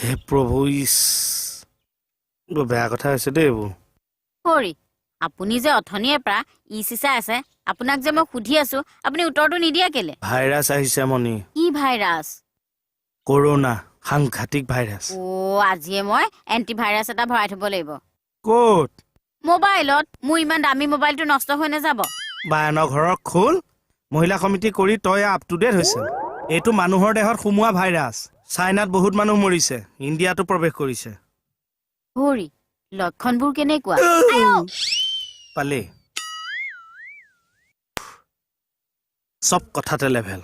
হে প্ৰভু ইছ বৰ বেয়া কথা হৈছে দেই এইবোৰ হৰি আপুনি যে অথনিয়ে পৰা চিচাই আছে আপোনাক যে মই সুধি আছো আপুনি উত্তৰটো নিদিয়া কেলে ভাইৰাছ আহিছে মনি কি ভাইৰাছ কৰোনা সাংঘাতিক ভাইৰাছ আজিয়ে মই এণ্টিভাইৰাছ এটা ভৰাই থব লাগিব ক'ত মোবাইলত মোৰ ইমান দামী মোবাইলটো নষ্ট হৈ নাযাব বায়নৰ ঘৰৰ খোল মহিলা সমিতি কৰি তই আপ টু ডেট হৈছে এইটো মানুহৰ দেহত সোমোৱা ভাইৰাছ চাইনাত বহুত মানুহ মৰিছে ইণ্ডিয়াতো প্ৰৱেশ কৰিছে হৰি লক্ষণবোৰ কেনেকুৱা পালে চব কথাতে লেভেল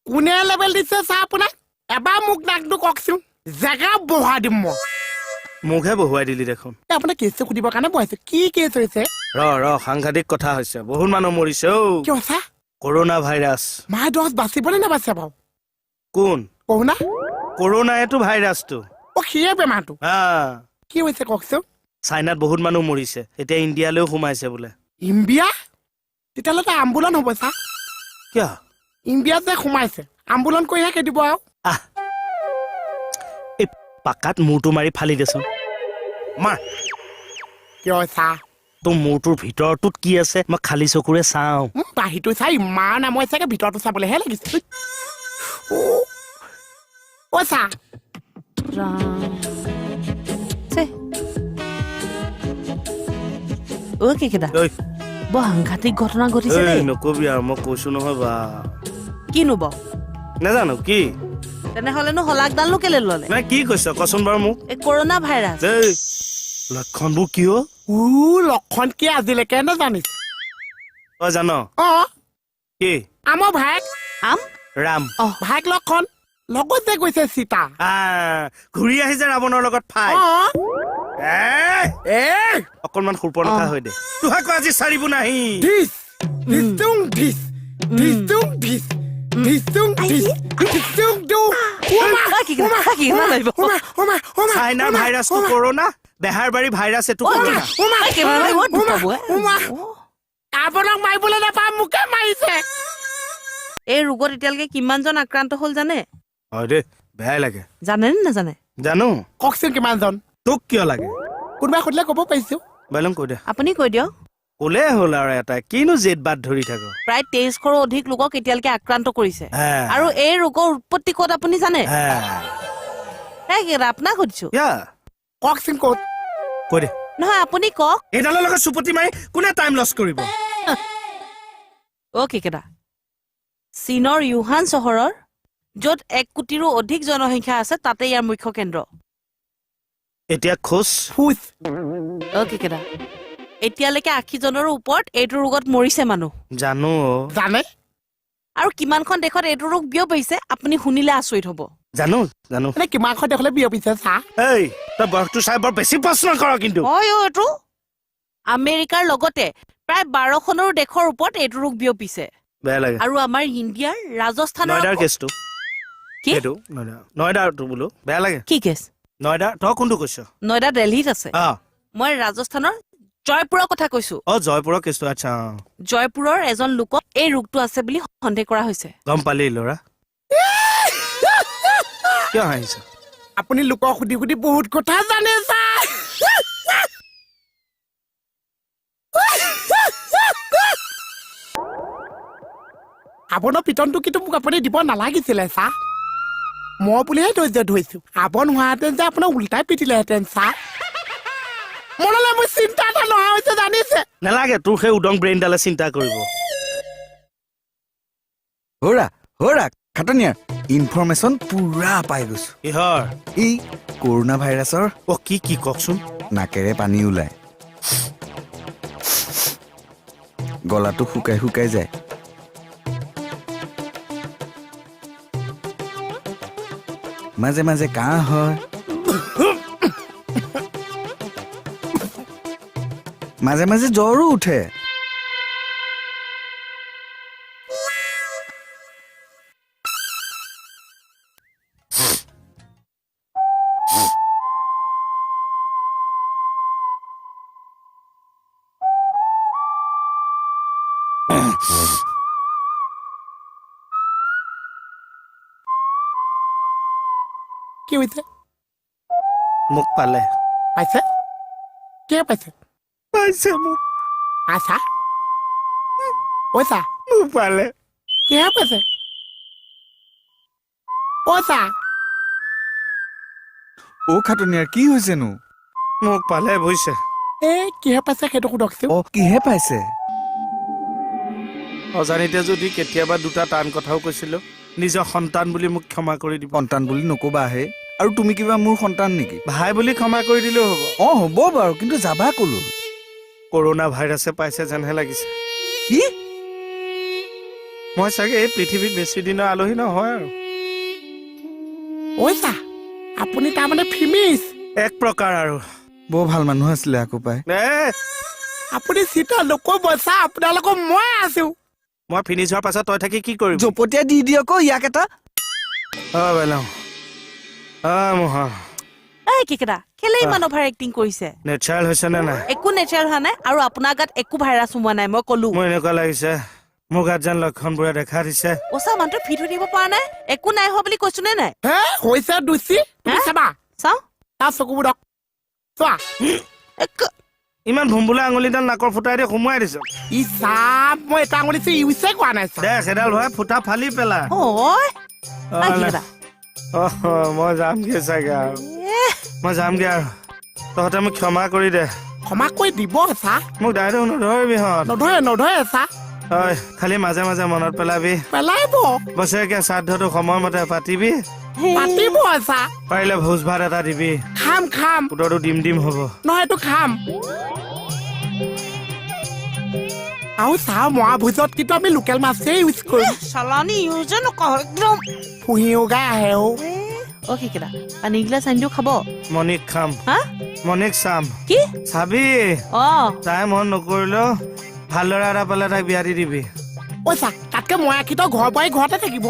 কোনে লেভেল দিছে চাহ আপোনাক এবাৰ মোক নাকটো কওকচোন জেগা বহাই দিম মই মুখহে বহুৱাই দিলি দেখোন আপোনাক কেছটো সুধিবৰ কাৰণে বহাইছো কি কেছ হৈছে ৰ সাংঘাতিক কথা হৈছে বহুত মানুহ মৰিছে কিয় চা কৰোনা ভাইৰাছ মাই দহ বাচিবনে নাবাচে বাৰু কোন কৰোনা কৰোনাইটো ভাইৰাছটো সিয়ে বেমাৰটো কি হৈছে কওকচোন চাইনাত বহুত মানুহ মৰিছে এতিয়া ইণ্ডিয়ালৈও সোমাইছে বোলে ইণ্ডিয়া তেতিয়াহ'লে তাৰ আম্বুলেন্স হ'ব চা কিয় ইণ্ডিয়াত যে সোমাইছে আম্বুলেন্স কৰিহে খেদিব আৰু এই পাকাত মূৰটো মাৰি ফালি দেচোন মাৰ কিয় চা তোৰ মূৰটোৰ ভিতৰটোত কি আছে মই খালী চকুৰে চাওঁ বাহিৰটো চাই ইমান আমই চাগে ভিতৰটো চাবলৈহে লাগিছে চা বৰ সাংঘাতিক ঘটনা ঘটিছে নকবি আৰু মই কৈছো নহয় বা কিনো ব নাজানো কি তেনেহলেনো হলাকডালনো কেলে ললে নাই কি কৈছ কচোন বাৰু মোক এই কৰোনা ভাইৰাছ লক্ষণবোৰ কিয় লক্ষণ কি আজিলৈকে নাজানিছ তই জান কি আমাৰ ভাইক ৰাম ভাইক লক্ষণ লগত যে গৈছে সীতা ঘূৰি আহি যে ৰাৱণৰ লগত ফাই অকণমান সুৰ্পণখা হৈ দে তোহাক আজি চাৰিব নাহি চাইনাৰ ভাইৰাছটো কৰোনা বেহাৰবাৰী ভাইৰাছ এইটো কৰোনা আপোনাক মাৰিবলৈ নাপায় মোকে মাৰিছে এই ৰোগত এতিয়ালৈকে কিমানজন আক্ৰান্ত হল জানে হয় দে বেয়াই লাগে জানে নে নাজানে জানো কওকচোন কিমানজন তোক কিয় লাগে কোনোবাই সুধিলে ক'ব পাৰিছো বাইলং কৈ দে আপুনি কৈ দিয়ক ক'লে হ'ল আৰু এটা কিনো জেদ বাদ ধৰি থাক প্ৰায় 2300ৰো অধিক লোকক এতিয়ালৈকে আক্ৰান্ত কৰিছে আৰু এই ৰোগৰ উৎপত্তি ক'ত আপুনি জানে আপোনাক সুধিছো কওকচোন ক'ত কৈ দে নহয় আপুনি কওক এইডালৰ লগত চুপতি মাৰি কোনে টাইম লছ কৰিব কেকেটা চীনৰ ইউহান চহৰৰ য'ত 1 কোটিৰো অধিক জনসংখ্যা আছে তাতে ইয়াৰ মুখ্য কেন্দ্ৰ এতিয়া খোজ কেকেটা এতিয়ালৈকে 80 জনৰো ওপৰত এইটো ৰোগত মৰিছে মানুহ জানো জানে আৰু কিমানখন দেশত এইটো ৰোগ বিয়পিছে আপুনি শুনিলে আচৰিত হ'ব জানো কিমানখন দেশলৈ বিয়পিছে চাহ এই তই বয়সটো চাই বৰ বেছি প্ৰশ্ন কৰ কিন্তু এইটো আমেৰিকাৰ লগতে প্ৰায় 12খনৰ দেশৰ ওপৰত এইটো ৰোগ বিয়পিছে বেয়া লাগে আৰু আমাৰ ইণ্ডিয়াৰ ৰাজস্থানৰ নয়দাৰ কেছটো কি এইটো নয়দাৰটো বোলো বেয়া লাগে কি কেছ নয়দা তই কোনটো কৈছ নয়দা দিল্লীত আছে মই ৰাজস্থানৰ জয়পুৰৰ কথা কৈছো জয়পুৰৰ কেছটো আচ্ছা জয়পুৰৰ এজন লোকক এই ৰোগটো আছে বুলি সন্দেহ কৰা হৈছে গম পালি ল'ৰা কিয় হাঁহিছ আপুনি লোকক সুধি সুধি বহুত কথা জানে আপোনাৰ পিটনটো কিন্তু মোক আপুনি দিব নালাগিছিলে চাহ মই বুলিহে ধৰিছো আপন হোৱাহেঁতেন যে আপোনাৰ উল্টাই পিটিলেহেঁতেন চাহ মনলৈ মোৰ চিন্তা এটা নহা হৈছে জানিছে নালাগে তোৰ সেই উদং ব্ৰেইনডালে চিন্তা কৰিব হৰা খাটনিয়াৰ ইনফৰমেশ্যন পুৰা পাই গৈছো কিহৰ এই কৰোনা ভাইৰাছৰ কি কওকচোন নাকেৰে পানী ওলায় গলাটো শুকাই যায় মাজে মাজে কাহ হয় মাজে মাজে জ্বৰো উঠে কি হৈছে মোক পালে পাইছে কিয় পাইছে পাইছে মোক আছা পইচা মোক পালে কিয় পাইছে পইচা অ' খাটনিয়াৰ কি হৈছেনো? মোক পালে বুজিছে কিহে পাইছে সেইটো সোধকচোন অ' কিহে পাইছে? অজানিতে যদি কেতিয়াবা দুটা টান কথাও কৈছিলো নিজৰ সন্তান বুলি মোক ক্ষমা কৰি দিব সন্তান বুলি নকবা হে আৰু তুমি কিবা মোৰ সন্তান নেকি? ভাই বুলি ক্ষমা কৰি দিলেও হ'ব অ' হ'ব বাৰু কিন্তু যাবা ক'লো? কৰোণা ভাইৰাছে পাইছে যেনহে লাগিছে কি? মই চাগে এই পৃথিৱীত বেছি দিনৰ আলহী নহয় আৰু পইচা আপুনি তাৰমানে ফিনিছ এক প্ৰকাৰ আৰু বৰ ভাল মানুহ আছিলে আকৌ পাই। আপুনি চিন্তা নকৰিব চা আপোনালোকৰ মই আছো মই ফিনিছ হোৱাৰ পাছত তই থাকি কি কৰিবি জপতীয়া দি দিয়ক ইয়াক এটা। বেলাও মহা এই কেকেটা কেলে ইমান অভাৰ এক্টিং কৰিছে নেচাৰেল হৈছে নে নাই একো নেচাৰেল হোৱা নাই আৰু আপোনাৰ গাত একো ভাইৰাছ সোমোৱা নাই মই ক'লো মোৰ এনেকুৱা লাগিছে মোৰ গাত যেন লক্ষণবোৰে দেখা দিছে ওচা মানুহটো ফিট হৈ থাকিব পৰা নাই একো নাই হোৱা বুলি কৈছো নে নাই হে হৈছে দুচি তুমি হা? চাবা চাওঁ তাৰ চকুবোৰক চোৱা ইমান ভুম্বুলা আঙুলিডাল নাকৰ ফুটাই দি সোমোৱাই দিছো ই চাপ মই এটা আঙুলিছো ইউজে কৰা নাই চা দে সেইডাল ভৰাই ফুটা ফালি পেলা কেকেটা মই যামগে চাগে আৰু মই যামগে আৰু তহঁতে মোক ক্ষমা কৰি দে ক্ষমা কৰি দিব চা মোক দাইদেউ নধৰিবি হত নধৰে চা হয় খালি মাজে মাজে মনত পেলাবি পেলাইব বছৰেকীয়া শ্ৰাদ্ধটো সময়মতে পাতিবি পাতিব চা পাৰিলে ভোজ ভাত এটা দিবি খাম পুতৰটো ডিম হ'ব নহয় এইটো খাম আৰু চাহ মহাভোজত কিন্তু আমি লোকেল মাছেই ইউজ কৰিম চালানী ইউজে নকওঁ একদম পুহি উগাই আহে অ কেকেটা পানী গিলাচ আনি দিও খাব মণিক খাম হা মণিক চাম কি চাবি অ তাই মন নকৰিলেও ভাল ল'ৰা এটা পালে তাইক বিয়া দি দিবি পইচা তাতকে মই আঁকিতো ঘৰ পাই ঘৰতে থাকিব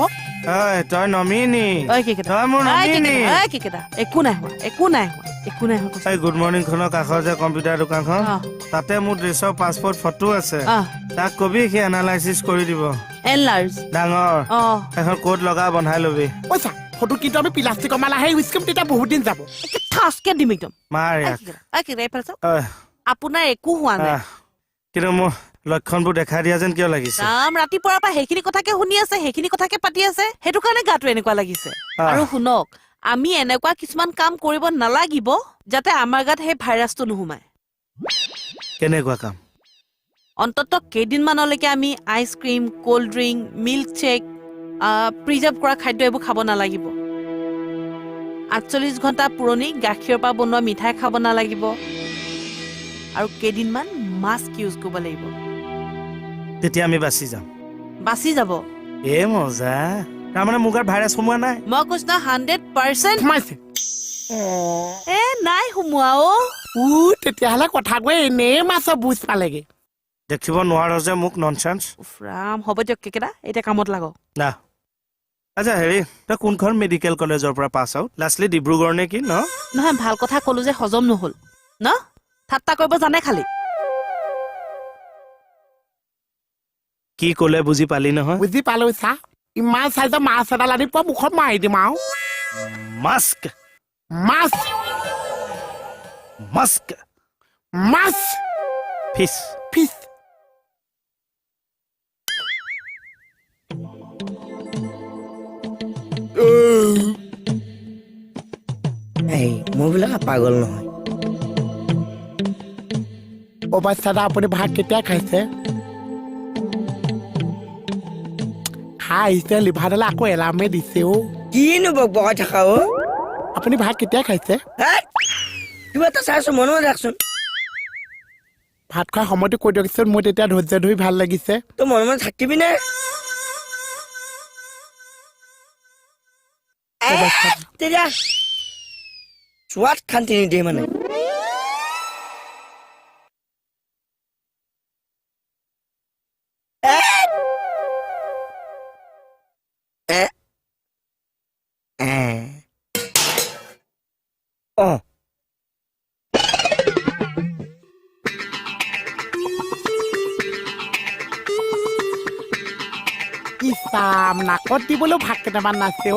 তই নমিনি ঐ কেকেটা তই মোৰ নমিনি কেকেটা একো নাই হোৱা এই গুড মৰ্ণিং খনৰ কাষৰ যে কম্পিউটাৰ দোকানখন অ। তাতে মোৰ ড্ৰেছৰ পাছপৰ্ট ফটো আছে অ তাক কবি সি এনালাইচিছ কৰি দিব এনলাৰ্জ ডাঙৰ অ এখন কোট লগা বনাই লবি পইচা ফটো কিন্তু আমি প্লাষ্টিকৰ মালাহে ইউজ কৰিম তেতিয়া বহুত দিন যাব একে ঠাচকে দিম একদম মাৰ ইয়াক কেকেটা এইফালে চাওক ঐ, আপোনাৰ একো হোৱা নাই কিন্তু মোৰ লক্ষণবোৰ দেখা দিয়া যেন কিয় লাগিছে ৰাতিপুৱাৰ পৰা সেইখিনি কথাকে শুনি আছে সেইখিনি কথাকে পাতি আছে সেইটো কাৰণে গাটো এনেকুৱা লাগিছে আৰু শুনক আমি এনেকুৱা কিছুমান কাম কৰিব নালাগিব যাতে আমাৰ গাত সেই ভাইৰাছটো নোসোমায় কেনেকুৱা কাম অন্তত কেইদিনমানলৈকে আমি ice cream cold drink milk shake preserve কৰা খাদ্য এইবোৰ খাব নালাগিব 48 ঘণ্টা পুৰণি গাখীৰৰ পৰা বনোৱা মিঠাই খাব নালাগিব আৰু কেইদিনমান মাস্ক ইউজ কৰিব লাগিব তেতিয়া আমি বাচি যাম বাচি যাব মজা তাৰমানে মোৰ গাত ভাইৰাছ সোমোৱা নাই মই কৈছো না 100% সোমাইছে নাই সোমোৱা তেতিয়াহ'লে কথা কৈ এনেই মাছৰ বুজ পালেগে দেখিব নোৱাৰ যে মোক ননচেন্স ৰাম হ'ব দিয়ক কেকেটা এতিয়া কামত লাগক না আচ্ছা হেৰি তই কোনখন মেডিকেল কলেজৰ পৰা পাছ আউট লাষ্টলি ডিব্ৰুগড় নে কি ন নহয় ভাল কথা ক'লো যে হজম নহ'ল ন ঠাট্টা কৰিব জানে খালি কি ক'লে বুজি পালি নহয় বুজি পালো চা ইমান চাইজৰ মাছ এডাল আনি পোৱা মুখত মাৰি দিম আৰু মাস্ক মাছ মাস্ক মাছ ফিছ ফিছ মোৰ বিলাক পাগল নহয় অৱস্থাটা আপুনি ভাত কেতিয়া খাইছে খাইছে লিভাৰডালে আকৌ এলাৰ্মে দিছে কিনো বকাই থাকা আপুনি ভাত কেতিয়া খাইছে কিবা এটা চাইছো মনত ৰাখচোন ভাত খোৱাৰ সময়টো কৈ দিয়কচোন মোৰ তেতিয়া ধৈৰ্য ধৰি ভাল লাগিছে তই মনে মনে থাকিবি নে তেতিয়া চোৱাত শান্তি নিদিয়ে মানে ইছাম নাকত দিবলৈও ভাত কেইটামান নাছে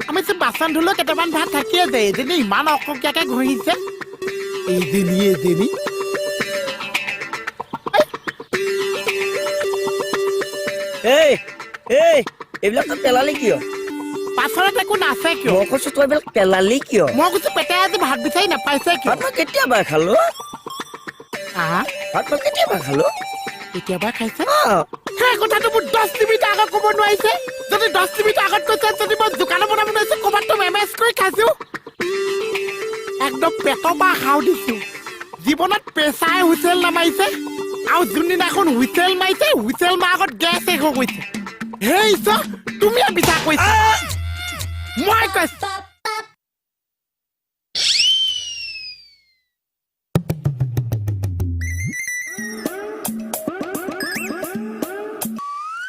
আমি ভাবিছো বাচন ধুলেও কেইটামান ভাত থাকিয়ে যায় এজনী ইমান অককীয়াকে ঘঁহিছে এইজনী এই এই এইবিলাক তই পেলালি কিয় পাছৰত একো নাছে কিয় মই কৈছো তই এইবিলাক পেলালি কিয় মই কৈছো পেটে আজি ভাত বিচাৰি নাপাইছে কিয় ভাত মই কেতিয়াবা খালো আহা ভাত মই কেতিয়াবা খালো কেতিয়াবা খাইছে অ সেই কথাটো মোৰ 10 মিনিট আগত ক'ব নোৱাৰিছে যদি 10 মিনিট আগত কৈছে যদি মই দোকানত বনাব নোৱাৰিছে ক'ৰবাততো মেমেজ কৰি খাইছো একদম পেটৰ পৰা খাও দিছো জীৱনত পেচাই হুইচেল নামাৰিছে আৰু যোনদিনাখন হুইচেল মাৰিছে হুইচেল মাৰ আগত গেছ শেষ হৈ গৈছে হে ঈশ্বৰ তুমিয়ে বিচাৰ কৰিছা মই কৈছো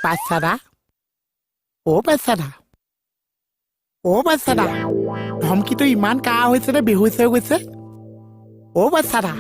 বাচ্চাদা অ বাচ্চাদা ধমকিটো ইমান কাহ হৈছে নে বেহুচ হৈ গৈছে অ বাচ্চাদা